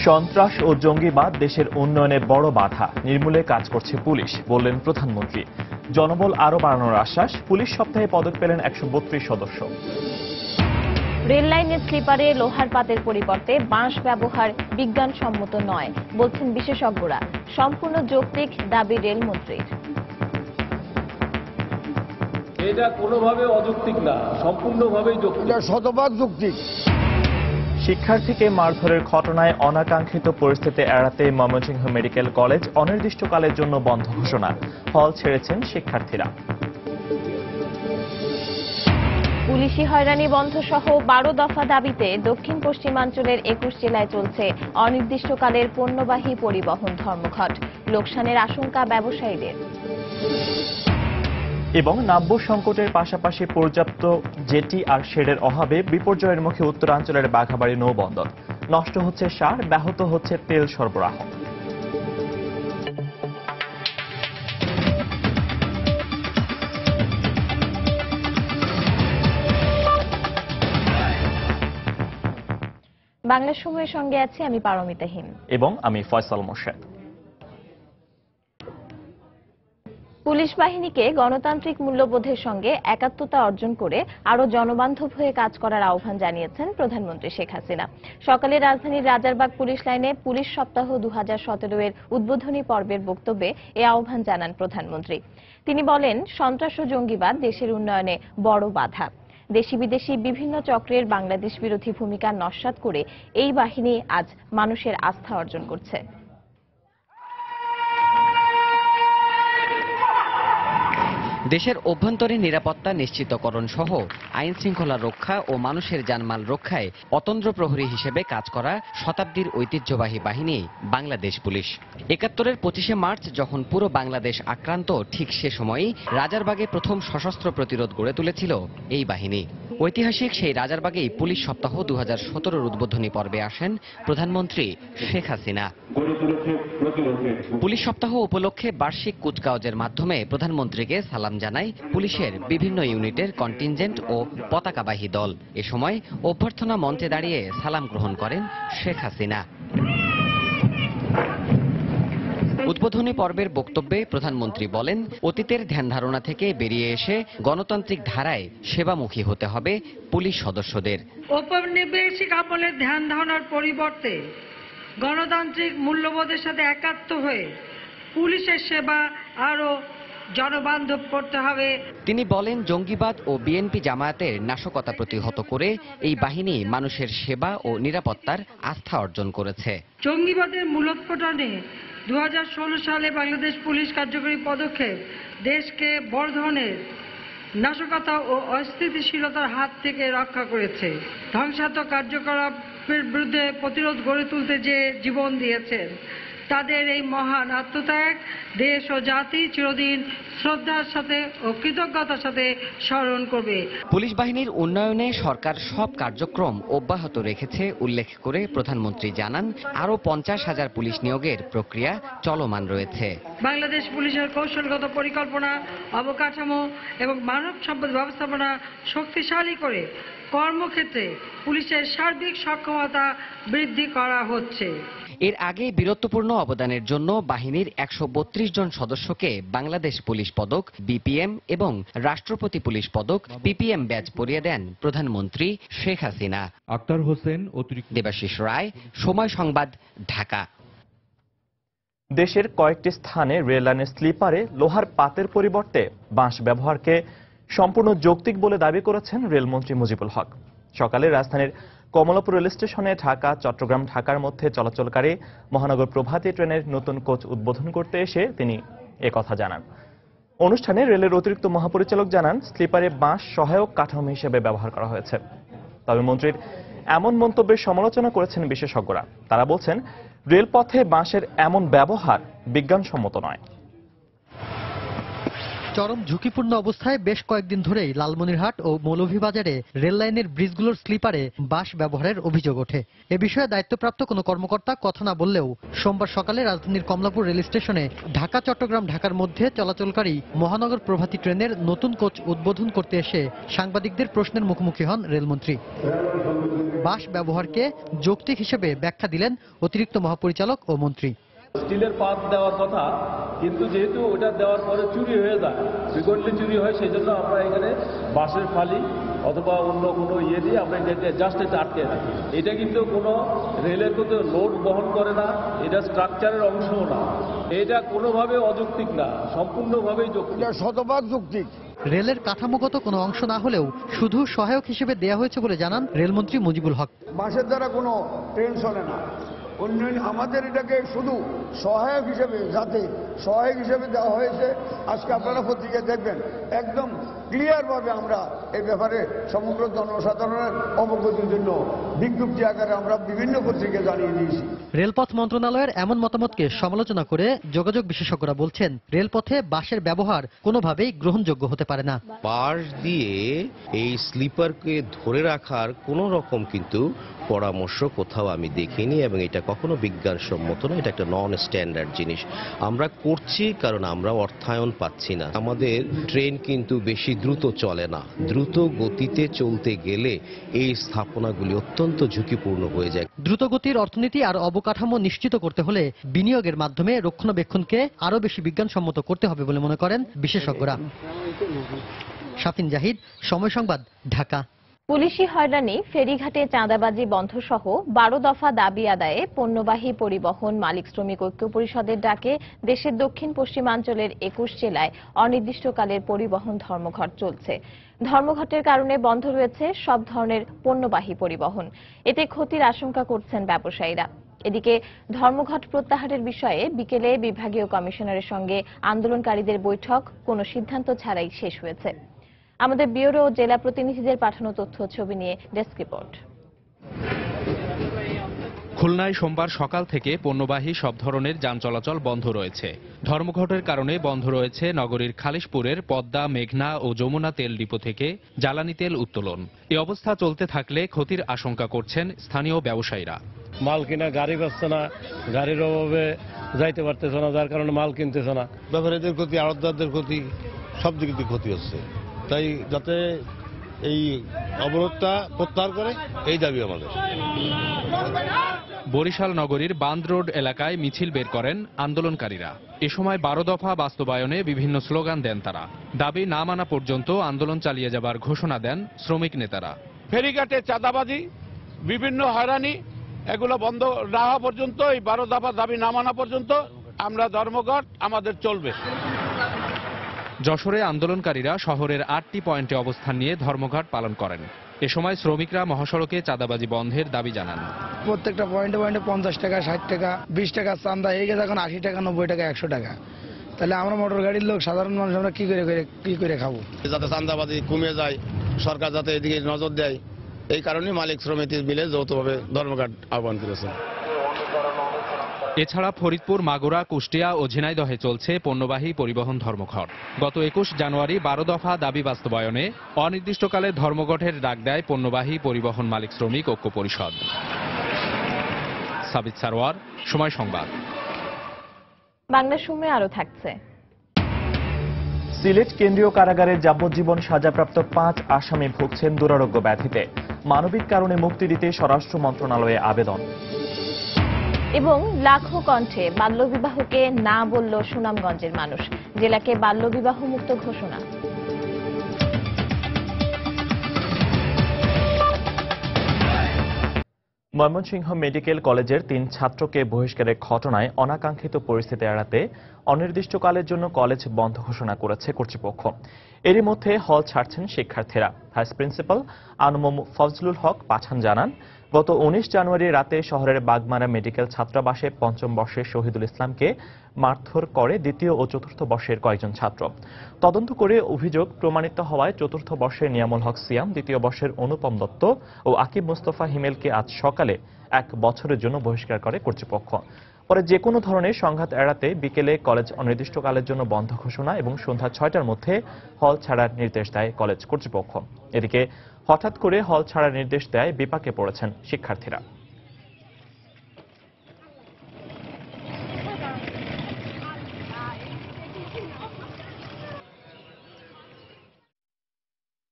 সন্ত্রাস ও জঙ্গিবাদ দেশের উন্নয়নে বড় বাধা, নির্মূলে কাজ করছে পুলিশ, বললেন প্রধানমন্ত্রী। জনবল আরও বাড়ানোর আশ্বাস, পুলিশ সপ্তাহে পদক পেলেন 132 সদস্য। রেল লাইনের স্লিপারে লোহার পাতের পরিবর্তে বাঁশ ব্যবহার বিজ্ঞানসম্মত নয়, বলছেন বিশেষজ্ঞরা। সম্পূর্ণ যৌক্তিক দাবি রেলমন্ত্রীর। এটা কোনোভাবে অযৌক্তিক না, সম্পূর্ণভাবেই যৌক্তিক, শতভাগ যৌক্তিক। শিক্ষার্থীকে মারধরের ঘটনায় অনাকাঙ্ক্ষিত পরিস্থিতি এড়াতে ময়মনসিংহ মেডিকেল কলেজ অনির্দিষ্টকালের জন্য বন্ধ ঘোষণা। হল ছেড়েছেন শিক্ষার্থীরা। পুলিশি হয়রানি বন্ধ সহ 12 দফা দাবিতে দক্ষিণ পশ্চিমাঞ্চলের 21 জেলায় চলছে অনির্দিষ্টকালের পণ্যবাহী পরিবহন ধর্মঘট। লোকসানের আশঙ্কা ব্যবসায়ীদের। এবং নাব্য সংকটের পাশাপাশি পর্যাপ্ত জেটি আর শেডের অভাবে বিপর্যয়ের মুখে উত্তরাঞ্চলের বাঘাবাড়ী নৌবন্দর। নষ্ট হচ্ছে সার, ব্যাহত হচ্ছে তেল সরবরাহ। বাংলা সময়ের সঙ্গে আছি আমি পারমিতা হিম এবং আমি ফয়সাল মোর্শেদ। পুলিশ বাহিনীকে গণতান্ত্রিক মূল্যবোধের সঙ্গে একাত্মতা অর্জন করে আরও জনবান্ধব হয়ে কাজ করার আহ্বান জানিয়েছেন প্রধানমন্ত্রী শেখ হাসিনা। সকালে রাজধানীর রাজারবাগ পুলিশ লাইনে পুলিশ সপ্তাহ 2017 এর উদ্বোধনী পর্বের বক্তব্যে এ আহ্বান জানান প্রধানমন্ত্রী। তিনি বলেন, সন্ত্রাস ও জঙ্গিবাদ দেশের উন্নয়নে বড় বাধা। দেশি বিদেশি বিভিন্ন চক্রের বাংলাদেশ বিরোধী ভূমিকা নস্যাৎ করে এই বাহিনী আজ মানুষের আস্থা অর্জন করছে। দেশের অভ্যন্তরীণ নিরাপত্তা নিশ্চিতকরণ সহ আইন শৃঙ্খলা রক্ষা ও মানুষের জানমাল রক্ষায় অতন্দ্র প্রহরী হিসেবে কাজ করা শতাব্দীর ঐতিহ্যবাহী বাহিনী বাংলাদেশ পুলিশ। 71-এর 25শে মার্চ যখন পুরো বাংলাদেশ আক্রান্ত, ঠিক সে সময়ই রাজারবাগে প্রথম সশস্ত্র প্রতিরোধ গড়ে তুলেছিল এই বাহিনী। ঐতিহাসিক সেই রাজারবাগেই পুলিশ সপ্তাহ 2017-র উদ্বোধনী পর্বে আসেন প্রধানমন্ত্রী শেখ হাসিনা। পুলিশ সপ্তাহ উপলক্ষে বার্ষিক কুচকাওয়াজের মাধ্যমে প্রধানমন্ত্রীকে সালাম জানায় পুলিশের বিভিন্ন ইউনিটের কন্টিনজেন্ট ও পতাকাবাহী দল। এ সময় অভ্যর্থনা মঞ্চে দাঁড়িয়ে সালাম গ্রহণ করেন শেখ হাসিনা। উদ্বোধনী পর্বের বক্তব্যে প্রধানমন্ত্রী বলেন, অতীতের ধ্যান ধারণা থেকে বেরিয়ে এসে গণতান্ত্রিক ধারায় সেবামুখী হতে হবে পুলিশ সদস্যদের। ঔপনিবেশিক আমলের ধ্যান ধারণার পরিবর্তে গণতান্ত্রিক মূল্যবোধের সাথে একাত্ম হয়ে পুলিশের সেবা আরো জনবান্ধব করতে হবে। তিনি বলেন, জঙ্গিবাদ ও বিএনপি জামায়াতের নাশকতা প্রতিহত করে এই বাহিনী মানুষের সেবা ও নিরাপত্তার আস্থা অর্জন করেছে। জঙ্গিবাদের মূলোৎপাটনে 2016 সালে বাংলাদেশ পুলিশ কার্যকরী পদক্ষেপ দেশকে বড় ধরনের নাশকতা ও অস্থিতিশীলতার হাত থেকে রক্ষা করেছে। ধ্বংসাত্মক কার্যকলাপের বিরুদ্ধে প্রতিরোধ গড়ে তুলতে যে জীবন দিয়েছেন, তাদের এই মহান আত্মত্যাগ দেশ ও জাতি চিরদিন শ্রদ্ধার সাথে ও কৃতজ্ঞতার সাথে স্মরণ করবে। পুলিশ বাহিনীর উন্নয়নে সরকার সব কার্যক্রম অব্যাহত রেখেছে উল্লেখ করে প্রধানমন্ত্রী জানান, আরও 50,000 পুলিশ নিয়োগের প্রক্রিয়া চলমান রয়েছে। বাংলাদেশ পুলিশের কৌশলগত পরিকল্পনা, অবকাঠামো এবং মানব সম্পদ ব্যবস্থাপনা শক্তিশালী করে কর্মক্ষেত্রে পুলিশের সার্বিক সক্ষমতা বৃদ্ধি করা হচ্ছে। এর আগে বীরত্বপূর্ণ অবদানের জন্য বাহিনীর 132 জন সদস্যকে বাংলাদেশ পুলিশ পদক বিপিএম এবং রাষ্ট্রপতি পুলিশ পদক পিপিএম ব্যাজ পরিয়ে দেন প্রধানমন্ত্রী শেখ হাসিনা। আক্তার হোসেন, দেবাশিস রায়, সময় সংবাদ, ঢাকা। দেশের কয়েকটি স্থানে রেল লাইনের স্লিপারে লোহার পাতের পরিবর্তে বাঁশ ব্যবহারকে সম্পূর্ণ যৌক্তিক বলে দাবি করেছেন রেলমন্ত্রী মুজিবুল হক। সকালে রাজধানীর কমলাপুর রেল স্টেশনে ঢাকা, চট্টগ্রাম, ঢাকার মধ্যে চলাচলকারী মহানগর প্রভাতী ট্রেনের নতুন কোচ উদ্বোধন করতে এসে তিনি একথা জানান। অনুষ্ঠানে রেলের অতিরিক্ত মহাপরিচালক জানান, স্লিপারে বাঁশ সহায়ক কাঠামো হিসেবে ব্যবহার করা হয়েছে। তবে মন্ত্রীর এমন মন্তব্যের সমালোচনা করেছেন বিশেষজ্ঞরা। তারা বলছেন, রেলপথে বাঁশের এমন ব্যবহার বিজ্ঞানসম্মত নয়। চরম ঝুঁকিপূর্ণ অবস্থায় বেশ কয়েকদিন ধরেই লালমনিরহাট ও মৌলভীবাজারে রেল লাইনের ব্রিজগুলোর স্লিপারে বাঁশ ব্যবহারের অভিযোগ ওঠে। এ বিষয়ে দায়িত্বপ্রাপ্ত কোনো কর্মকর্তা কথা না বললেও সোমবার সকালে রাজধানীর কমলাপুর রেল স্টেশনে ঢাকা চট্টগ্রাম ঢাকার মধ্যে চলাচলকারী মহানগর প্রভাতী ট্রেনের নতুন কোচ উদ্বোধন করতে এসে সাংবাদিকদের প্রশ্নের মুখোমুখি হন রেলমন্ত্রী। বাঁশ ব্যবহারকে যৌক্তিক হিসেবে ব্যাখ্যা দিলেন অতিরিক্ত মহাপরিচালক ও মন্ত্রী। স্টিলের পাত দেওয়ার কথা, কিন্তু যেহেতু ওটা দেওয়ার পরে চুরি হয়ে যায়, ফ্রিকোয়েন্টলি চুরি হয়, সেই জন্য আমরা এখানে বাঁশের ফালি অথবা অন্য কোনো ইয়ে দিয়ে আমরা এটাকে জাস্ট এটা আটকে রাখি। এটা কিন্তু কোনো রেলের কোনো লোড বহন করে না, এটা স্ট্রাকচারের অংশও না, এটা কোনোভাবে অযৌক্তিক না, সম্পূর্ণভাবেই যৌক্তিক, শতভাগ যৌক্তিক। রেলের কাঠামোগত কোনো অংশ না হলেও শুধু সহায়ক হিসেবে দেয়া হয়েছে বলে জানান রেলমন্ত্রী মুজিবুল হক। বাঁশের দ্বারা কোনো ট্রেন চলে না, অন্যান্য আমাদের এটাকে শুধু সহায়ক হিসেবে, যাতে সহায়ক হিসেবে দেওয়া হয়েছে। আজকে আপনারা পত্রিকায় দেখবেন একদম ক্লিয়ারভাবে আমরা এই ব্যাপারে সমগ্র জনসাধারণের অবগতির জন্য বিজ্ঞপ্তি আকারে আমরা বিভিন্ন পত্রিকায় জানিয়ে দিয়েছি। রেলপথ মন্ত্রণালয়ের এমন মতামতকে সমালোচনা করে যোগাযোগ বিশেষজ্ঞরা বলছেন, রেলপথে বাঁশের ব্যবহার কোনোভাবেই গ্রহণযোগ্য হতে পারে না। বাঁশ দিয়ে এই স্লিপারকে ধরে রাখার কোনো রকম কিন্তু পরামর্শ কোথাও আমি দেখিনি, এবং এটা কখনো বিজ্ঞানসম্মত না। এটা একটা নন স্ট্যান্ডার্ড জিনিস আমরা করছি, কারণ আমরা অর্থায়ন পাচ্ছি না। আমাদের ট্রেন কিন্তু বেশি দ্রুত চলে না, দ্রুত গতিতে চলতে গেলে এই স্থাপনাগুলি অত্যন্ত ঝুঁকিপূর্ণ হয়ে যায়। দ্রুতগতির অর্থনীতি আর অবকাঠামো নিশ্চিত করতে হলে বিনিয়োগের মাধ্যমে রক্ষণাবেক্ষণকে আরও বেশি বিজ্ঞানসম্মত করতে হবে বলে মনে করেন বিশেষজ্ঞরা। শাফিন জাহিদ, সময় সংবাদ, ঢাকা। পুলিশি হয়রানি, ফেরিঘাটে চাঁদাবাজি বন্ধ সহ 12 দফা দাবি আদায়ে পণ্যবাহী পরিবহন মালিক শ্রমিক ঐক্য পরিষদের ডাকে দেশের দক্ষিণ পশ্চিমাঞ্চলের 21 জেলায় অনির্দিষ্টকালের পরিবহন ধর্মঘট চলছে। ধর্মঘটের কারণে বন্ধ রয়েছে সব ধরনের পণ্যবাহী পরিবহন। এতে ক্ষতির আশঙ্কা করছেন ব্যবসায়ীরা। এদিকে ধর্মঘট প্রত্যাহারের বিষয়ে বিকেলে বিভাগীয় কমিশনারের সঙ্গে আন্দোলনকারীদের বৈঠক কোনো সিদ্ধান্ত ছাড়াই শেষ হয়েছে। আমাদের ব্যুরো ও জেলা প্রতিনিধিদের পাঠানো তথ্য ছবি নিয়ে ডেস্ক রিপোর্ট। খুলনায় সোমবার সকাল থেকে পণ্যবাহী সব ধরনের যান চলাচল বন্ধ রয়েছে। ধর্মঘটের কারণে বন্ধ রয়েছে নগরীর খালিশপুরের পদ্মা, মেঘনা ও যমুনা তেল ডিপো থেকে জ্বালানি তেল উত্তোলন। এই অবস্থা চলতে থাকলে ক্ষতির আশঙ্কা করছেন স্থানীয় ব্যবসায়ীরা। মাল কিনা গাড়ি পাচ্ছে না, গাড়ির অভাবে যাইতে পারতেছে না, যার কারণে মাল কিনতেছে না। ব্যবসায়ীদের ক্ষতি, আড়তদারদের ক্ষতি, সব দিক দিয়ে ক্ষতি হচ্ছে। তাই যাতে এই অবরোধটা প্রত্যাহার করে, এই দাবি আমাদের। বরিশাল নগরীর বান্দ রোড এলাকায় মিছিল বের করেন আন্দোলনকারীরা। এ সময় 12 দফা বাস্তবায়নে বিভিন্ন স্লোগান দেন তারা। দাবি না মানা পর্যন্ত আন্দোলন চালিয়ে যাবার ঘোষণা দেন শ্রমিক নেতারা। ফেরিঘাটে চাঁদাবাজি, বিভিন্ন হয়রানি, এগুলো বন্ধ না হওয়া পর্যন্ত, এই 12 দফা দাবি না মানা পর্যন্ত আমরা ধর্মঘট আমাদের চলবে। যশোরে আন্দোলনকারীরা শহরের 8টি পয়েন্টে অবস্থান নিয়ে ধর্মঘট পালন করেন। এ সময় শ্রমিকরা মহাসড়কে চাঁদাবাজি বন্ধের দাবি জানান। প্রত্যেকটা পয়েন্টে 50 টাকা, 60 টাকা, 20 টাকা চাঁদা হয়ে গেছে, এখন 80 টাকা, 90 টাকা, 100 টাকা। তাহলে আমরা মোটর গাড়ির লোক, সাধারণ মানুষ, আমরা কি করে খাবো? যাতে চাঁদাবাজি কমে যায়, সরকার যাতে এদিকে নজর দেয়, এই কারণে মালিক শ্রমিক মিলে যৌথভাবে ধর্মঘট আহ্বান করেছে। এছাড়া ফরিদপুর, মাগুরা, কুষ্টিয়া ও ঝিনাইদহে চলছে পণ্যবাহী পরিবহন ধর্মঘট। গত 21 জানুয়ারি 12 দফা দাবি বাস্তবায়নে অনির্দিষ্টকালে ধর্মঘটের ডাক দেয় পণ্যবাহী পরিবহন মালিক শ্রমিক ঐক্য পরিষদ। সাবিত সারোয়ার, সময় সংবাদ। বাংলা সময় আরো থাকছে। সিলেট কেন্দ্রীয় কারাগারে যাবজ্জীবন সাজাপ্রাপ্ত 5 আসামি ভুগছেন দুরারোগ্য ব্যাধিতে। মানবিক কারণে মুক্তি দিতে স্বরাষ্ট্র মন্ত্রণালয়ে আবেদন। এবং লাখো কণ্ঠে বাল্যবিবাহকে না বলল সুনামগঞ্জের মানুষ, জেলাকে বাল্যবিবাহ মুক্ত ঘোষণা। ময়মনসিংহ মেডিকেল কলেজের 3 ছাত্রকে বহিষ্কারের ঘটনায় অনাকাঙ্ক্ষিত পরিস্থিতি এড়াতে অনির্দিষ্টকালের জন্য কলেজ বন্ধ ঘোষণা করেছে কর্তৃপক্ষ। এরই মধ্যে হল ছাড়ছেন শিক্ষার্থীরা। ভাইস প্রিন্সিপাল আনম ফজলুল হক পাঠান জানান, গত 19 জানুয়ারি রাতে শহরের বাগমারা মেডিকেল ছাত্রাবাসে 5ম বর্ষের শহীদুল ইসলামকে মারধর করে 2য় ও 4র্থ বর্ষের কয়েকজন ছাত্র। তদন্ত করে অভিযোগ প্রমাণিত হওয়ায় 4র্থ বর্ষের নিয়ামুল হক সিয়াম, 2য় বর্ষের অনুপম দত্ত ও আকিব মোস্তফা হিমেলকে আজ সকালে 1 বছরের জন্য বহিষ্কার করে কর্তৃপক্ষ। পরে যে কোনো ধরনের সংঘাত এড়াতে বিকেলে কলেজ অনির্দিষ্টকালের জন্য বন্ধ ঘোষণা এবং সন্ধ্যা 6টার মধ্যে হল ছাড়ার নির্দেশ দেয় কলেজ কর্তৃপক্ষ। এদিকে হঠাৎ করে হল ছাড়ার নির্দেশ দেয় বিপাকে পড়েছেন শিক্ষার্থীরা।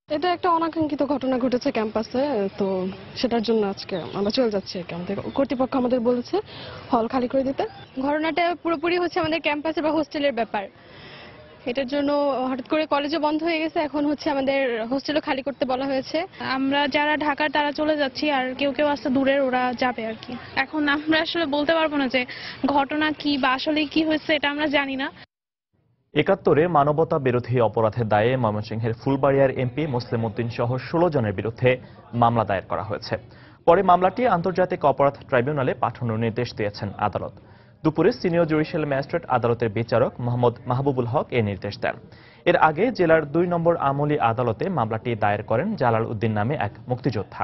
এটা একটা অনাকাঙ্ক্ষিত ঘটনা ঘটেছে ক্যাম্পাসে, তো সেটার জন্য আজকে আমরা চলে যাচ্ছি। আমাদের কর্তৃপক্ষ আমাদের বলেছে হল খালি করে দিতে। ঘটনাটা পুরোপুরি হচ্ছে আমাদের ক্যাম্পাসের বা হোস্টেলের ব্যাপার। এটার জন্য হঠাৎ করে কলেজও বন্ধ হয়ে গেছে, এখন হচ্ছে আমাদের হোস্টেলও খালি করতে বলা হয়েছে। আমরা যারা ঢাকার তারা চলে যাচ্ছি, আর কেউ কেউ আসতে দূরের ওরা যাবে আর কি। এখন আমরা আসলে বলতে পারবো না যে ঘটনা কি বা আসলে কি হয়েছে, এটা আমরা জানি না। ৭১-এ মানবতা বিরোধী অপরাধের দায়ে ময়মনসিংহের ফুলবাড়িয়ার এমপি মুসলিম উদ্দিন সহ ১৬ জনের বিরুদ্ধে মামলা দায়ের করা হয়েছে। পরে মামলাটি আন্তর্জাতিক অপরাধ ট্রাইব্যুনালে পাঠানোর নির্দেশ দিয়েছেন আদালত। দুপুরে সিনিয়র জুডিশিয়াল ম্যাজিস্ট্রেট আদালতের বিচারক মোহাম্মদ মাহবুবুল হক এই নির্দেশ দেন। এর আগে জেলার ২ নম্বর আমলি আদালতে মামলাটি দায়ের করেন জালাল উদ্দিন নামে এক মুক্তিযোদ্ধা।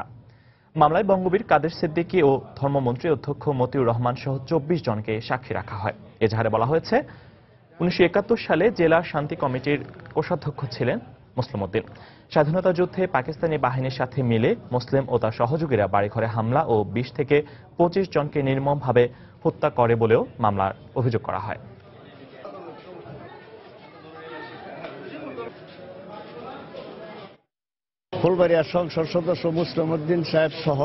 মামলায় বঙ্গবীর কাদের সিদ্দিকী ও ধর্মমন্ত্রী অধ্যক্ষ মতিউর রহমান সহ ২৪ জনকে সাক্ষী রাখা হয়। এজাহারে বলা হয়েছে ১৯৭১ সালে জেলা শান্তি কমিটির কোষাধ্যক্ষ ছিলেন মুসলিম উদ্দিন। স্বাধীনতা যুদ্ধে পাকিস্তানি বাহিনীর সাথে মিলে মুসলিম ও তার সহযোগীরা বাড়িঘরে হামলা ও ২০ থেকে ২৫ জনকে নির্মমভাবে হত্যা করে বলেও মামলার অভিযোগ করা হয়। ফুলবাড়িয়ার সংসদ সদস্য মুসলিম উদ্দিন সাহেব সহ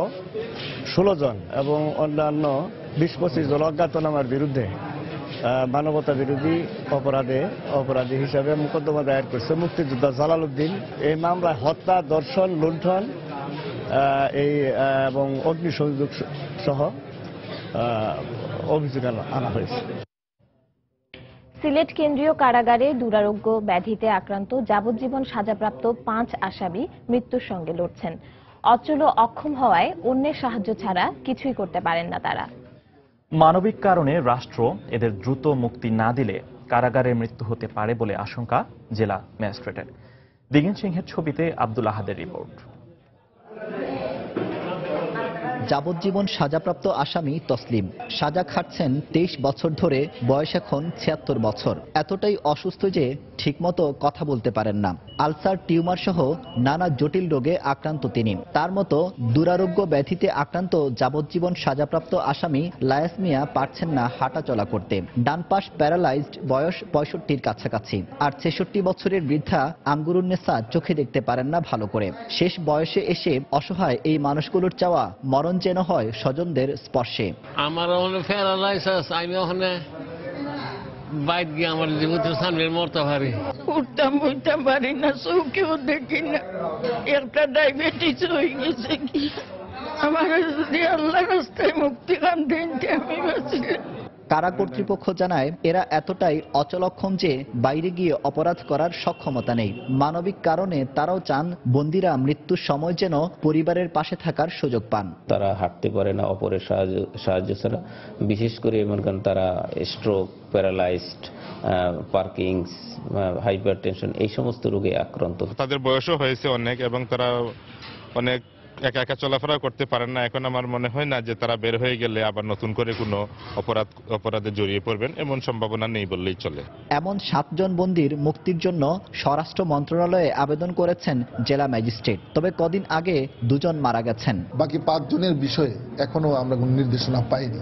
১৬ জন এবং অন্যান্য ২০-২৫ জন অজ্ঞাতনামার বিরুদ্ধে মানবতা বিরোধী অপরাধী হিসাবে মোকদ্দমা দায়ের করছে মুক্তিযোদ্ধা জালাল উদ্দিন। এই মামলায় হত্যা, ধর্ষণ, লুণ্ঠন এবং অগ্নিসংযোগ সহ অভিযোগ আনা হয়েছে। সিলেট কেন্দ্রীয় কারাগারে দুরারোগ্য ব্যাধিতে আক্রান্ত যাবজ্জীবন সাজাপ্রাপ্ত ৫ আসামি মৃত্যুর সঙ্গে লড়ছেন। অচল ও অক্ষম হওয়ায় অন্যের সাহায্য ছাড়া কিছুই করতে পারেন না তারা। মানবিক কারণে রাষ্ট্র এদের দ্রুত মুক্তি না দিলে কারাগারে মৃত্যু হতে পারে বলে আশঙ্কা জেলা ম্যাজিস্ট্রেটের। দিগিন সিংহের ছবিতে আব্দুল আহাদের রিপোর্ট। যাবজ্জীবন সাজাপ্রাপ্ত আসামি তসলিম সাজা খাটছেন ২৩ বছর ধরে, বয়স এখন ৭৬ বছর। এতটাই অসুস্থ যে ঠিকমতো কথা বলতে পারেন না। আলসার, টিউমার সহ নানা জটিল রোগে আক্রান্ত তিনি। তার মতো দুরারোগ্য ব্যাধিতে আক্রান্ত যাবজ্জীবন সাজাপ্রাপ্ত আসামি লায়াস মিয়া পারছেন না হাঁটা চলা করতে। ডান পাশ প্যারালাইজড, বয়স ৬৫-র কাছাকাছি। আর ৬৬ বছরের বৃদ্ধা আঙ্গুরুন্নেসা চোখে দেখতে পারেন না ভালো করে। শেষ বয়সে এসে অসহায় এই মানুষগুলোর চাওয়া মরণ যেন হয় স্বজনদের স্পর্শে। আমার প্যারালাইসিস, আমি ওখানে বাইক গিয়ে আমার জীবনের সামনে মরতে পারি। উঠতাম বইতাম পারি না, চৌকেও দেখি না। একটা ডায়াবেটিস হয়ে গেছে কি, আমার যদি আল্লাহ রাস্তায় মুক্তি খান দেন আমি বাঁচিলাম। কারা কর্তৃপক্ষ জানায় এরা এতটাই অচলক্ষম যে বাইরে গিয়ে অপরাধ করার সক্ষমতা নেই। মানবিক কারণে তারাও চান বন্দীরা মৃত্যুর সময় যেন পরিবারের পাশে থাকার সুযোগ পান। তারা হাঁটতে পারে না অপরের সাহায্য ছাড়া। বিশেষ করে মনে করেন তারা স্ট্রোক, প্যারালাইজড, পার্কিংস, হাইপারটেনশন এই সমস্ত রোগে আক্রান্ত। তাদের বয়সও হয়েছে অনেক এবং তারা অনেক একা একা চলাফেরা করতে পারেন না। এখন আমার মনে হয় না যে তারা বের হয়ে গেলে আবার নতুন করে কোনো অপরাধে জড়িয়ে পড়বেন, এমন সম্ভাবনা নেই বললেই চলে। এমন ৭ জন বন্দীর মুক্তির জন্য স্বরাষ্ট্র মন্ত্রণালয়ে আবেদন করেছেন জেলা ম্যাজিস্ট্রেট। তবে কদিন আগে ২ জন মারা গেছেন। বাকি ৫ জনের বিষয়ে এখনো আমরা কোনো নির্দেশনা পাইনি।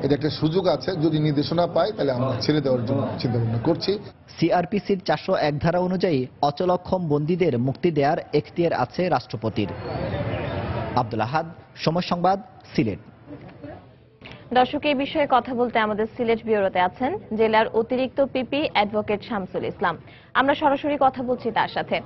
এটা একটা সুযোগ আছে, যদি নির্দেশনা পাই তাহলে আমরা ছেড়ে দেওয়ার জন্য চিন্তা ভাবনা করছি। সিআরপিসির ৪০১ ধারা অনুযায়ী অচলক্ষম বন্দীদের মুক্তি দেওয়ার এখতিয়ার আছে রাষ্ট্রপতির। আব্দুল আহাদ, সময় সংবাদ, সিলেট। দর্শক, এই বিষয়ে কথা বলতে আমাদের সিলেট ব্যুরোতে আছেন জেলার অতিরিক্ত পিপি অ্যাডভোকেট শামসুল ইসলাম। আমরা সরাসরি কথা বলছি তার সাথে।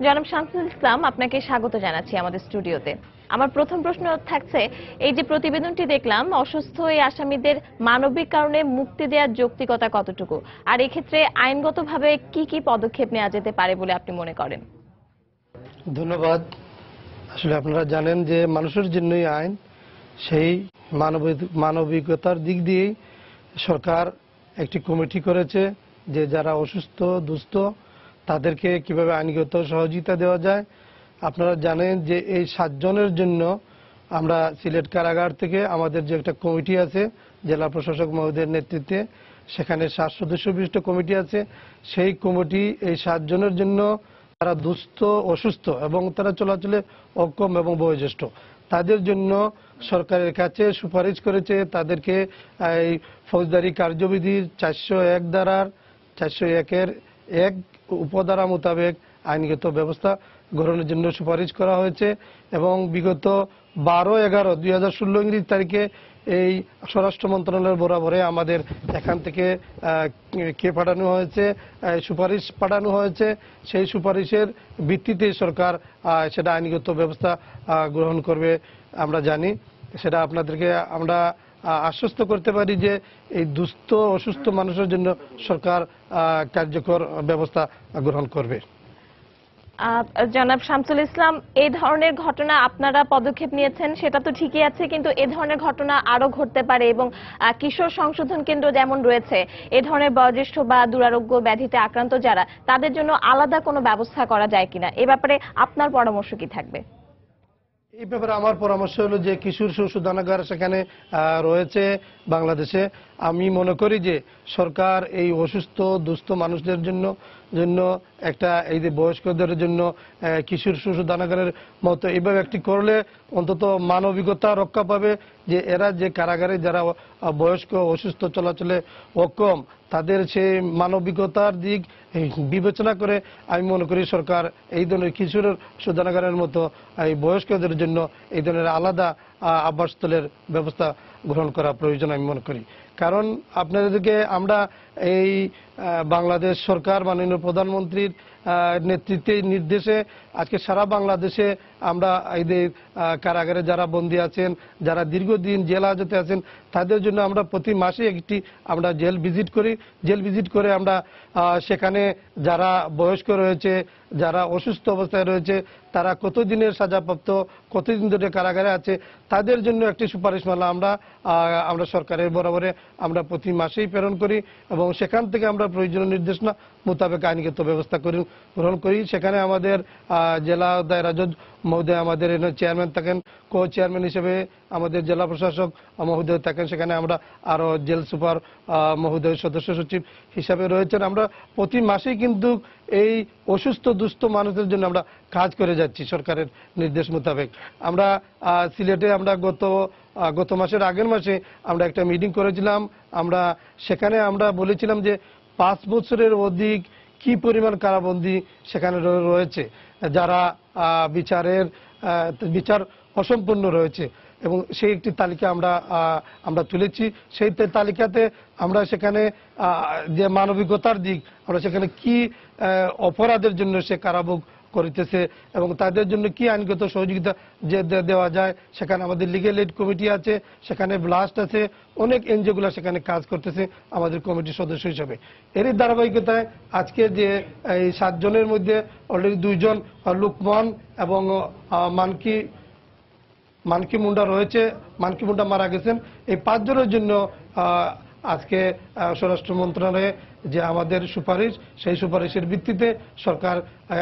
জনাব শামসুল ইসলাম, আপনাকে স্বাগত জানাচ্ছি আমাদের স্টুডিওতে। আমার প্রথম প্রশ্ন থাকছে, এই যে প্রতিবেদনটি দেখলাম, অসুস্থ এই আসামিদের মানবিক কারণে মুক্তি দেওয়ার যৌক্তিকতা কতটুকু, আর এক্ষেত্রে আইনগতভাবে কি কি পদক্ষেপ নেওয়া যেতে পারে বলে আপনি মনে করেন? ধন্যবাদ। আসলে আপনারা জানেন যে মানুষের জন্যই আইন, সেই মানবিকতার দিক দিয়েই সরকার একটি কমিটি করেছে যে যারা অসুস্থ দুস্থ তাদেরকে কিভাবে আইনগত সহযোগিতা দেওয়া যায়। আপনারা জানেন যে এই ৭ জনের জন্য আমরা সিলেট কারাগার থেকে আমাদের যে একটা কমিটি আছে জেলা প্রশাসক মহোদয়ের নেতৃত্বে, সেখানে 7 সদস্য বিশিষ্ট কমিটি আছে। সেই কমিটি এই 7 জনের জন্য, তারা দুস্থ, অসুস্থ এবং তারা চলাচলে অক্ষম এবং বয়োজ্যেষ্ঠ, তাদের জন্য সরকারের কাছে সুপারিশ করেছে তাদেরকে এই ফৌজদারি কার্যবিধির 401 ধারার 401-এর 1 উপধারা মোতাবেক আইনগত ব্যবস্থা গ্রহণের জন্য সুপারিশ করা হয়েছে। এবং বিগত 12/11/2016 ইংরেজি তারিখে এই স্বরাষ্ট্র মন্ত্রণালয়ের বরাবরে আমাদের এখান থেকে পাঠানো হয়েছে, সুপারিশ পাঠানো হয়েছে। সেই সুপারিশের ভিত্তিতে সরকার সেটা আইনগত ব্যবস্থা গ্রহণ করবে আমরা জানি। সেটা আপনাদেরকে আমরা আশ্বস্ত করতে পারি যে এই দুস্থ অসুস্থ মানুষের জন্য সরকার কার্যকর ব্যবস্থা গ্রহণ করবে। জনাব শামসুল ইসলাম, এই ধরনের ঘটনা আপনারা পদক্ষেপ নিয়েছেন সেটা তো ঠিকই আছে, কিন্তু এই ধরনের ঘটনা আরো ঘটতে পারে এবং কিশোর সংশোধন কেন্দ্র যেমন রয়েছে, এই ধরনের বয়োজ্যেষ্ঠ বা দুরারোগ্য ব্যাধিতে আক্রান্ত যারা, তাদের জন্য আলাদা কোনো ব্যবস্থা করা যায় কিনা, এ ব্যাপারে আপনার পরামর্শ কি থাকবে? এই ব্যাপারে আমার পরামর্শ হলো যে কিশোর সংশোধনাগার সেখানে রয়েছে বাংলাদেশে। আমি মনে করি যে সরকার এই অসুস্থ দুস্থ মানুষদের জন্য একটা, এই যে বয়স্কদের জন্য কিশোর সংশোধনাগারের মতো এইভাবে একটি করলে অন্তত মানবিকতা রক্ষা পাবে, যে এরা যে কারাগারে যারা বয়স্ক অসুস্থ চলাচলে অক্ষম, তাদের সেই মানবিকতার দিক বিবেচনা করে আমি মনে করি সরকার এই ধরনের কিশোর শোধনাগারের মতো এই বয়স্কদের জন্য এই ধরনের আলাদা আবাসস্থলের ব্যবস্থা গ্রহণ করা প্রয়োজন আমি মনে করি। কারণ আপনাদেরকে আমরা এই বাংলাদেশ সরকার মাননীয় প্রধানমন্ত্রীর নেতৃত্বে নির্দেশে আজকে সারা বাংলাদেশে আমরা এই যে কারাগারে যারা বন্দী আছেন, যারা দীর্ঘদিন জেল হাজতে আছেন, তাদের জন্য আমরা প্রতি মাসে একটি আমরা জেল ভিজিট করি। জেল ভিজিট করে আমরা সেখানে যারা বয়স্ক রয়েছে, যারা অসুস্থ অবস্থায় রয়েছে, তারা কতদিনের সাজাপ্রাপ্ত, কতদিন ধরে কারাগারে আছে, তাদের জন্য একটি সুপারিশমালা আমরা সরকারের বরাবরে আমরা প্রতি মাসেই প্রেরণ করি এবং সেখান থেকে আমরা প্রয়োজনীয় নির্দেশনা মোতাবেক আইনগত ব্যবস্থা গ্রহণ করি। সেখানে আমাদের জেলা দায়রা জজ মহোদয় আমাদের চেয়ারম্যান থাকেন, কো চেয়ারম্যান হিসেবে আমাদের জেলা প্রশাসক মহোদয় থাকেন, সেখানে আমরা আরো জেল সুপার মহোদয় সদস্য সচিব হিসাবে রয়েছেন। আমরা প্রতি মাসেই কিন্তু এই অসুস্থ দুস্থ মানুষদের জন্য আমরা কাজ করে যাচ্ছি সরকারের নির্দেশ মোতাবেক। আমরা সিলেটে আমরা গত মাসের আগের মাসে আমরা একটা মিটিং করেছিলাম। আমরা সেখানে আমরা বলেছিলাম যে 5 বছরের অধিক কি পরিমাণ কারাবন্দী সেখানে রয়েছে, যারা বিচার অসম্পূর্ণ রয়েছে, এবং সেই একটি তালিকা আমরা তুলেছি। সেই তালিকাতে আমরা সেখানে যে মানবিকতার দিক, আমরা সেখানে কি অপরাধের জন্য সে কারাভোগ করিতেছে এবং তাদের জন্য কি আইনগত সহযোগিতা যে দেওয়া যায়, সেখানে আমাদের লিগ্যাল এইড কমিটি আছে, সেখানে ব্লাস্ট আছে, অনেক এনজিওগুলো সেখানে কাজ করতেছে আমাদের কমিটির সদস্য হিসেবে। এরই ধারাবাহিকতায় আজকে যে এই 7 জনের মধ্যে অলরেডি 2 জন লুকমান এবং মানকি মুন্ডা রয়েছে, মানকি মুন্ডা মারা গেছেন। এই 5 জনের জন্য আজকে স্বরাষ্ট্র মন্ত্রণালয়ে যে আমাদের সুপারিশ, সেই সুপারিশের ভিত্তিতে সরকার,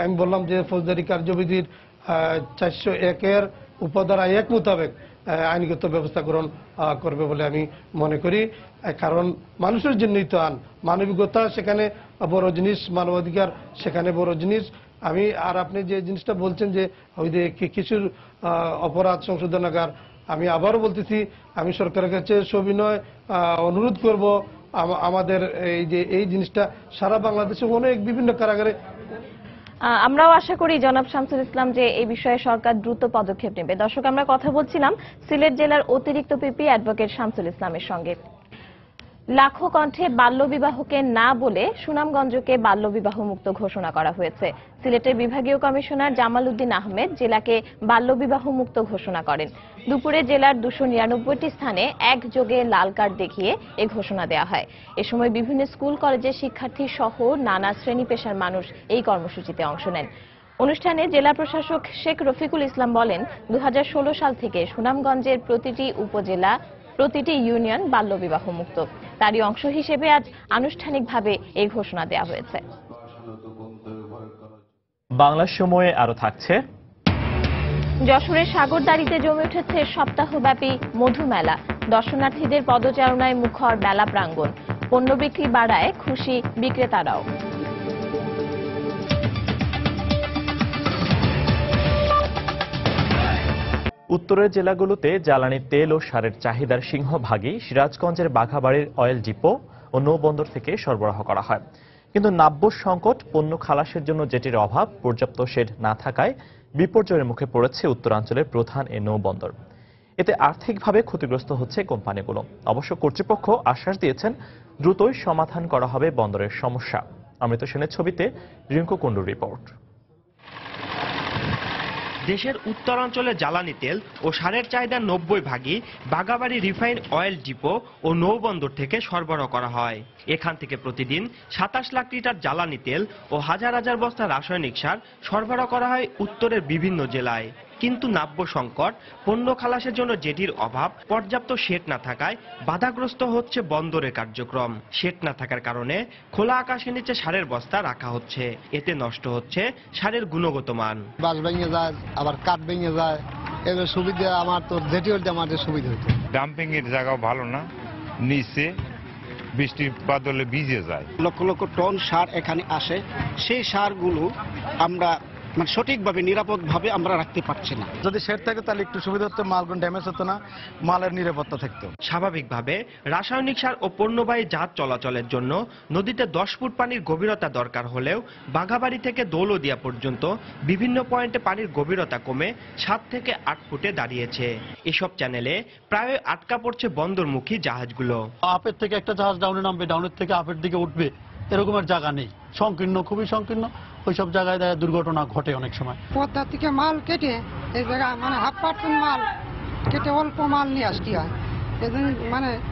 আমি বললাম যে ফৌজদারি কার্যবিধির 401-এর উপধারা 1 মোতাবেক আইনগত ব্যবস্থা গ্রহণ করবে বলে আমি মনে করি। কারণ মানুষের জন্যই তো মানবিকতা সেখানে বড় জিনিস, মানবাধিকার সেখানে বড় জিনিস। আপনি যে জিনিসটা বলছেন যে ওই যে কিশোর অপরাধ সংশোধনাগার, আমি আবারও বলতেছি, আমি সরকারের কাছে সবিনয় অনুরোধ করব আমাদের এই জিনিসটা সারা বাংলাদেশে অনেক বিভিন্ন কারাগারে। আমরাও আশা করি জনাব শামসুল ইসলাম যে এই বিষয়ে সরকার দ্রুত পদক্ষেপ নেবে। দর্শক, আমরা কথা বলছিলাম সিলেট জেলার অতিরিক্ত পিপি অ্যাডভোকেট শামসুল ইসলামের সঙ্গে। লাখো কণ্ঠে বাল্যবিবাহকে না বলে সুনামগঞ্জকে বাল্যবিবাহ মুক্ত ঘোষণা করা হয়েছে। সিলেটের বিভাগীয় কমিশনার জামাল উদ্দিন আহমেদ জেলাকে বাল্যবিবাহ মুক্ত ঘোষণা করেন। দুপুরে জেলার 299টি স্থানে একযোগে লাল কার্ড দেখিয়ে এ ঘোষণা দেওয়া হয়। এ সময় বিভিন্ন স্কুল কলেজের শিক্ষার্থী সহ নানা শ্রেণী পেশার মানুষ এই কর্মসূচিতে অংশ নেন। অনুষ্ঠানে জেলা প্রশাসক শেখ রফিকুল ইসলাম বলেন, 2016 সাল থেকে সুনামগঞ্জের প্রতিটি উপজেলা, প্রতিটি ইউনিয়ন বাল্যবিবাহ মুক্ত। তারই অংশ হিসেবে আজ আনুষ্ঠানিকভাবে এই ঘোষণা দেওয়া হয়েছে। বাংলার সময়ে আরো থাকছে, যশোরের সাগরদাড়িতে জমে উঠেছে সপ্তাহব্যাপী মধু মেলা। দর্শনার্থীদের পদচারণায় মুখর মেলা প্রাঙ্গণ। পণ্য বিক্রি বাড়ায় খুশি বিক্রেতারাও। উত্তরের জেলাগুলোতে জ্বালানি তেল ও সারের চাহিদার সিংহভাগই সিরাজগঞ্জের বাঘাবাড়ির অয়েল ডিপো ও নৌবন্দর থেকে সরবরাহ করা হয়। কিন্তু নাব্য সংকট, পণ্য খালাসের জন্য জেটির অভাব, পর্যাপ্ত শেড না থাকায় বিপর্যয়ের মুখে পড়েছে উত্তরাঞ্চলের প্রধান এই নৌবন্দর। এতে আর্থিকভাবে ক্ষতিগ্রস্ত হচ্ছে কোম্পানিগুলো। অবশ্য কর্তৃপক্ষ আশ্বাস দিয়েছেন দ্রুতই সমাধান করা হবে বন্দরের সমস্যা। অমৃত সেনের ছবিতে রিঙ্কু কুণ্ডুর রিপোর্ট। দেশের উত্তরাঞ্চলে জ্বালানি তেল ও সারের চাহিদা 90% বাঘাবাড়ি রিফাইন্ড অয়েল ডিপো ও নৌবন্দর থেকে সরবরাহ করা হয়। এখান থেকে প্রতিদিন 27 লাখ লিটার জ্বালানি তেল ও হাজার হাজার বস্তা রাসায়নিক সার সরবরাহ করা হয় উত্তরের বিভিন্ন জেলায়। কিন্তু নাব্য সংকট, পণ্য খালাসের জন্য জেটির অভাব, পর্যাপ্ত শেড না থাকায় বাধাগ্রস্ত হচ্ছে বন্দরের কার্যক্রম। শেড না থাকার কারণে খোলা আকাশের নিচে সারের বস্তা রাখা হচ্ছে। এতে নষ্ট হচ্ছে সারের গুণগত মান। বাস ভেঙে যায়, আবার কাঠ ভেঙে যায়। এগুলো সুবিধা আমার তো জেটি হলে আমাদের সুবিধা হতো। ডাম্পিং এর জায়গাও ভালো না, নিচে বৃষ্টিপাত হলে ভিজে যায়। লক্ষ লক্ষ টন সার এখানে আসে, সেই সারগুলো আমরা সঠিকভাবে নিরাপদভাবে আমরা রাখতে পারছি না। যদি শেড থাকে তাহলে একটু সুবিধা হতো, মালগুলো ড্যামেজ হতো না, মালের নিরাপত্তা থাকতো। স্বাভাবিকভাবে রাসায়নিক সার ও পণ্যবাহী জাহাজ চলাচলের জন্য নদীতে 10 ফুট পানির গভীরতা দরকার হলেও বাঘাবাড়ি থেকে দৌলদিয়া পর্যন্ত বিভিন্ন পয়েন্টে পানির গভীরতা কমে 7 থেকে 8 ফুটে দাঁড়িয়েছে। এসব চ্যানেলে প্রায় আটকা পড়ছে বন্দরমুখী জাহাজগুলো। আপের থেকে একটা জাহাজ ডাউনে নামবে, ডাউনের থেকে আপের দিকে উঠবে, এরকমের জায়গা নেই। সংকীর্ণ, খুবই সংকীর্ণ। ওইসব জায়গায় দুর্ঘটনা ঘটে অনেক সময়। পদ্মা থেকে মাল কেটে এই জায়গায় 1/2% মাল কেটে অল্প মাল নিয়ে আসতে হয়, এজন্য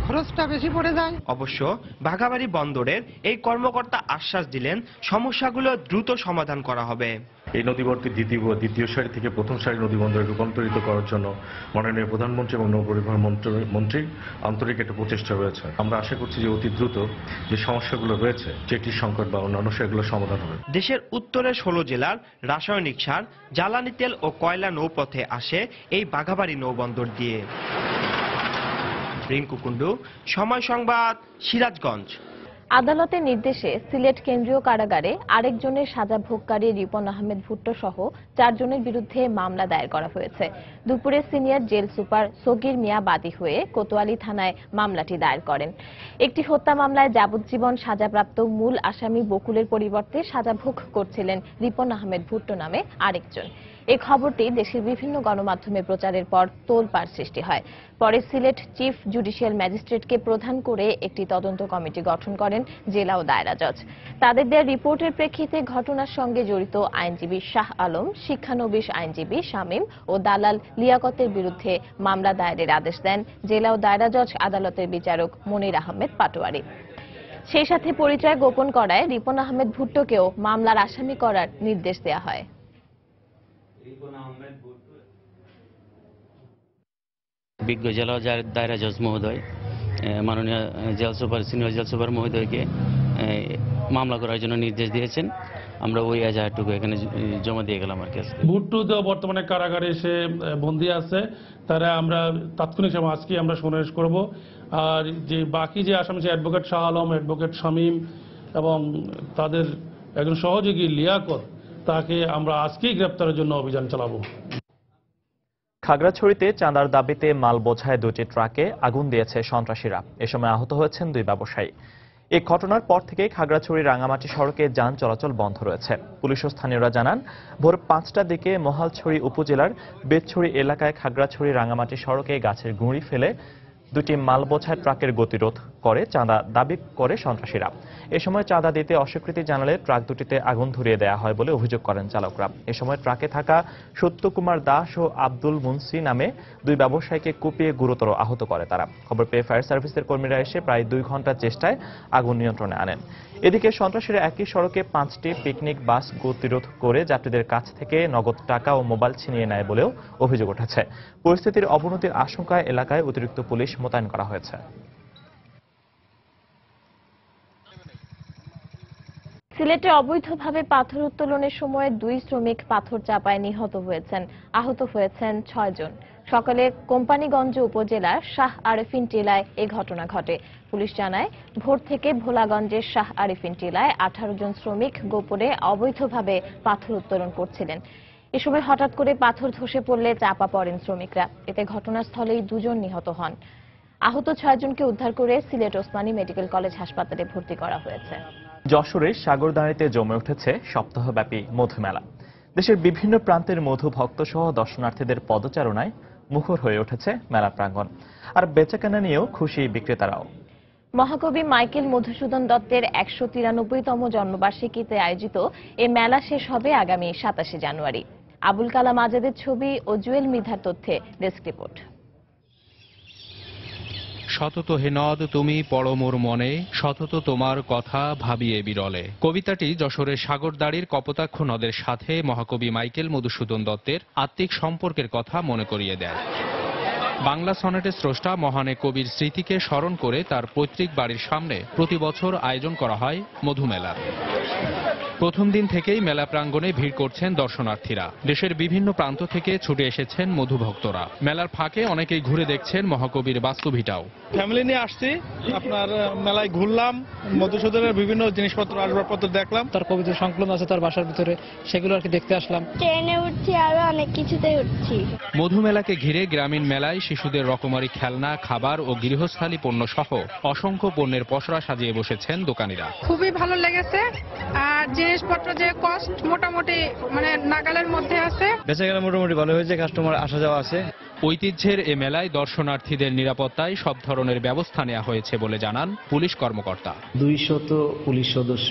খরচটা বেশি পড়ে যায়। অবশ্য বাঘাবাড়ি বন্দরের এই কর্মকর্তা আশ্বাস দিলেন মশাগুলো দ্রুত সমাধান করা হবে। এই নদীবর্তী দ্বিতীয় সারি থেকে প্রথম সারি নদীবন্দরে রূপান্তরিত করার জন্য মাননীয় প্রধানমন্ত্রী এবং নৌপরিবহন মন্ত্রীর আন্তরিক একটা প্রচেষ্টা রয়েছে। আমরা আশা করছি যে অতি দ্রুত যে সমস্যাগুলো রয়েছে, জেটির সংকট বা অন্যান্য সেগুলো সমাধান হবে। দেশের উত্তরের 16 জেলার রাসায়নিক সার, জ্বালানি তেল ও কয়লা নৌপথে আসে এই বাঘাবাড়ি নৌবন্দর দিয়ে। রিঙ্কু কুণ্ডু, সময় সংবাদ, সিরাজগঞ্জ। আদালতের নির্দেশে সিলেট কেন্দ্রীয় কারাগারে আরেকজনের সাজা ভোগকারী রিপন আহমেদ ভুট্টো সহ 4 জনের বিরুদ্ধে মামলা দায়ের করা হয়েছে। দুপুরে সিনিয়র জেল সুপার সগির মিয়া বাদী হয়ে কোতোয়ালি থানায় মামলাটি দায়ের করেন। একটি হত্যা মামলায় যাবজ্জীবন সাজাপ্রাপ্ত মূল আসামি বকুলের পরিবর্তে সাজা ভোগ করছিলেন রিপন আহমেদ ভুট্টো নামে আরেকজন। এই খবরটি দেশের বিভিন্ন গণমাধ্যমে প্রচারের পর তোলপাড় সৃষ্টি হয়। পরে সিলেট চিফ জুডিশিয়াল ম্যাজিস্ট্রেটকে প্রধান করে একটি তদন্ত কমিটি গঠন করেন জেলা ও দায়রা জজ। তাদের দেওয়া রিপোর্টের প্রেক্ষিতে ঘটনার সঙ্গে জড়িত আইনজীবী শাহ আলম, শিক্ষানবিশ আইনজীবী শামীম ও দালাল লিয়াকতের বিরুদ্ধে মামলা দায়েরের আদেশ দেন জেলা ও দায়রা জজ আদালতের বিচারক মনির আহমেদ পাটোয়ারি। সেই সাথে পরিচয় গোপন করায় রিপন আহমেদ ভুট্টোকেও মামলার আসামি করার নির্দেশ দেওয়া হয়। বিজ্ঞ জেলা দায়রা জজ মহোদয়, মাননীয় jail super, senior jail super মহোদয়কে মামলা করার জন্য নির্দেশ দিয়েছেন। আমরা ওই এজাহারটুকু এখানে জমা দিয়ে গেলাম আর কি। ভুট্টো তো বর্তমানে কারাগারে এসে বন্দী আছে, তারা আমরা তাৎক্ষণিক সময় আজকে আমরা শুনানি করব। আর যে বাকি যে আসামি অ্যাডভোকেট শাহ আলম, অ্যাডভোকেট শামীম এবং তাদের একজন সহযোগী লিয়াকত, তাকে আমরা আজকেই গ্রেপ্তারের জন্য অভিযান চালাবো। খাগড়াছড়িতে চাঁদার দাবিতে মাল বোঝায় 2টি ট্রাকে আগুন দিয়েছে সন্ত্রাসীরা। এ সময় আহত হয়েছেন 2 ব্যবসায়ী। এই ঘটনার পর থেকে খাগড়াছড়ি রাঙামাটি সড়কে যান চলাচল বন্ধ রয়েছে। পুলিশ ও স্থানীয়রা জানান, ভোর 5টার দিকে মহালছড়ি উপজেলার বেতছড়ি এলাকায় খাগড়াছড়ি রাঙামাটি সড়কে গাছের গুঁড়ি ফেলে 2টি মাল বোঝায় ট্রাকের গতিরোধ করে চাঁদা দাবি করে সন্ত্রাসীরা। এ সময় চাঁদা দিতে অস্বীকৃতি জানালে ট্রাক দুটিতে আগুন ধরিয়ে দেওয়া হয় বলে অভিযোগ করেন চালকরা। এ সময় ট্রাকে থাকা সত্যকুমার দাস ও আব্দুল মুন্সি নামে 2 ব্যবসায়ীকে কুপিয়ে গুরুতর আহত করে তারা। খবর পেয়ে ফায়ার সার্ভিসের কর্মীরা এসে প্রায় 2 ঘন্টার চেষ্টায় আগুন নিয়ন্ত্রণে আনেন। এদিকে সন্ত্রাসীরা একই সড়কে 5টি পিকনিক বাস গতিরোধ করে যাত্রীদের কাছ থেকে নগদ টাকা ও মোবাইল ছিনিয়ে নেয় বলেও অভিযোগ উঠেছে। পরিস্থিতির অবনতির আশঙ্কায় এলাকায় অতিরিক্ত পুলিশ মোতায়েন করা হয়েছে। সিলেটে অবৈধভাবে পাথর উত্তোলনের সময় 2 শ্রমিক পাথর চাপায় আহত হয়েছেন 6 জন। সকালে কোম্পানীগঞ্জ উপজেলার শাহ আরেফিন টিলায় এই ঘটনা ঘটে। পুলিশ জানায়, ভোর থেকে ভোলাগঞ্জের শাহ আরেফিন টিলায় 18 জন শ্রমিক গোপনে অবৈধভাবে পাথর উত্তোলন করছিলেন। এ সময় হঠাৎ করে পাথর ধসে পড়লে চাপা পড়েন শ্রমিকরা। এতে ঘটনাস্থলেই 2 জন নিহত হন। আহত 6 জনকে উদ্ধার করে সিলেট ওসমানী মেডিকেল কলেজ হাসপাতালে ভর্তি করা হয়েছে। যশোরের সাগরদাঁড়িতে জমে উঠেছে সপ্তাহব্যাপী মধুমেলা। দেশের বিভিন্ন প্রান্তের মধু ভক্ত সহ দর্শনার্থীদের পদচারণায় মুখর হয়ে উঠেছে মেলা প্রাঙ্গণ। আর বেচাকেনা নিয়েও খুশি বিক্রেতারাও। মহাকবি মাইকেল মধুসূদন দত্তের 193তম জন্মবার্ষিকীতে আয়োজিত এ মেলা শেষ হবে আগামী 27 জানুয়ারি। আবুল কালাম আজাদের ছবি ও জুয়েল মৃধার তথ্যে ডেস্ক রিপোর্ট। সতত হে নদ তুমি পড়ো মোর মনে, সতত তোমার কথা ভাবিয়ে বিরলে। কবিতাটি যশোরের সাগরদাঁড়ির কপোতাক্ষ নদের সাথে মহাকবি মাইকেল মধুসূদন দত্তের আত্মিক সম্পর্কের কথা মনে করিয়ে দেয়। বাংলা সনেটের স্রষ্টা মহানে কবির স্মৃতিকে স্মরণ করে তার পৈতৃক বাড়ির সামনে প্রতি বছর আয়োজন করা হয় মধুমেলার। প্রথম দিন থেকেই মেলা প্রাঙ্গণে ভিড় করছেন দর্শনার্থীরা। দেশের বিভিন্ন প্রান্ত থেকে ছুটে এসেছেন মধুভক্তরা। মেলার ফাঁকে অনেকেই ঘুরে দেখছেন মহাকবির বাস্তুভিটাও। ফ্যামিলি নিয়ে আসছি, আপনার মেলায় ঘুরলাম, মধুসূদনের বিভিন্ন জিনিসপত্র আসবাবপত্র দেখলাম। তার কবিতা সংকলন আছে তার বাসার ভিতরে, সেগুলো আর কি দেখতে আসলাম। ট্রেনে উঠছি, আরো অনেক কিছুতে উঠছি। মধুমেলাকে ঘিরে গ্রামীণ মেলায় শিশুদের রকমারি খেলনা, খাবার ও গৃহস্থালী পণ্য সহ অসংখ্য পণ্যের পসরা সাজিয়ে বসেছেন দোকানিরা। খুবই ভালো লেগেছে, আর জিনিসপত্র যে কস্ট মোটামুটি মানে নাগালের মধ্যে আছে। বেচাকেনা মোটামুটি ভালো হয়েছে, কাস্টমার আসা যাওয়া আছে। ঐতিহ্যের এ মেলায় দর্শনার্থীদের নিরাপত্তায় সব ধরনের ব্যবস্থা নেওয়া হয়েছে বলে জানান পুলিশ কর্মকর্তা। 200 পুলিশ সদস্য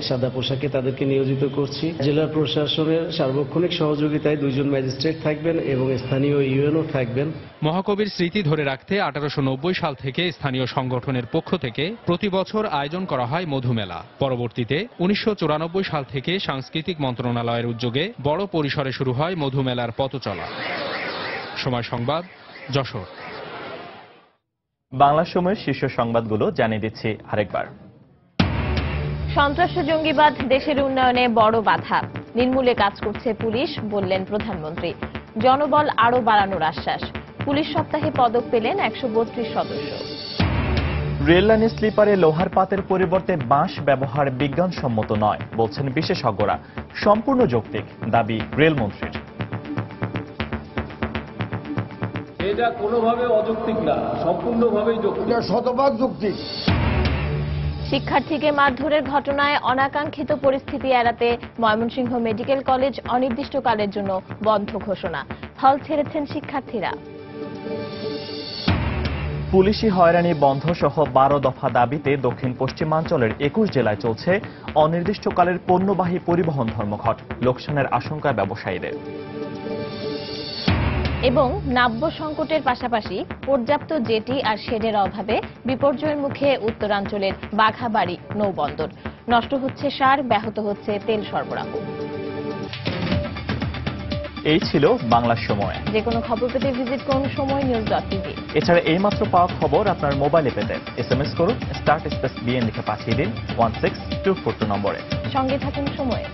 সাদা পোশাকে তাদেরকে নিয়োজিত করছি। জেলা প্রশাসনের সার্বক্ষণিক সহযোগিতায় 2 জন ম্যাজিস্ট্রেট থাকবেন এবং স্থানীয় ইউএনও থাকবেন। মহাকবির স্মৃতি ধরে রাখতে 1890 সাল থেকে স্থানীয় সংগঠনের পক্ষ থেকে প্রতি বছর আয়োজন করা হয় মধুমেলা। পরবর্তীতে 1994 সাল থেকে সাংস্কৃতিক মন্ত্রণালয়ের উদ্যোগে বড় পরিসরে শুরু হয় মধুমেলার পথচলা। সময় সংবাদ, যশোর। বাংলা সময়ের শীর্ষ সংবাদগুলো জানিয়ে দিচ্ছি আরেকবার। সন্ত্রাস ও জঙ্গিবাদ দেশের উন্নয়নে বড় বাধা, নির্মূলে কাজ করছে পুলিশ, বললেন প্রধানমন্ত্রী। জনবল আরও বাড়ানোর আশ্বাস। পুলিশ সপ্তাহে পদক পেলেন 132 সদস্য। রেল লাইনে স্লিপারে লোহার পাতের পরিবর্তে বাঁশ ব্যবহার বিজ্ঞানসম্মত নয়, বলছেন বিশেষজ্ঞরা। সম্পূর্ণ যৌক্তিক, দাবি রেলমন্ত্রীর। এটা কোনোভাবে অযৌক্তিক না, সম্পূর্ণভাবেই যৌক্তিক, শতভাগ যৌক্তিক। শিক্ষার্থীকে মারধরের ঘটনায় অনাকাঙ্ক্ষিত পরিস্থিতি এড়াতে ময়মনসিংহ মেডিকেল কলেজ অনির্দিষ্টকালের জন্য বন্ধ ঘোষণা। হল ছেড়েছেন শিক্ষার্থীরা। পুলিশি হয়রানি বন্ধ সহ 12 দফা দাবিতে দক্ষিণ পশ্চিমাঞ্চলের 21 জেলায় চলছে অনির্দিষ্টকালের পণ্যবাহী পরিবহন ধর্মঘট। লোকসানের আশঙ্কা ব্যবসায়ীদের। এবং নাব্য সংকটের পাশাপাশি পর্যাপ্ত জেটি আর শেডের অভাবে বিপর্যয়ের মুখে উত্তরাঞ্চলের বাঘাবাড়ি নৌবন্দর। নষ্ট হচ্ছে সার, ব্যাহত হচ্ছে তেল সরবরাহ। এই ছিল বাংলা সময়। যে কোনো খবর পেতে ভিজিট করুন সময়নিউজ.tv। এছাড়া এই মাত্র পাওয়া খবর আপনার মোবাইলে পেতে SMS করুন *BN লিখে পাঠিয়ে দিন 16242 নম্বরে। সঙ্গে থাকুন সময়ে।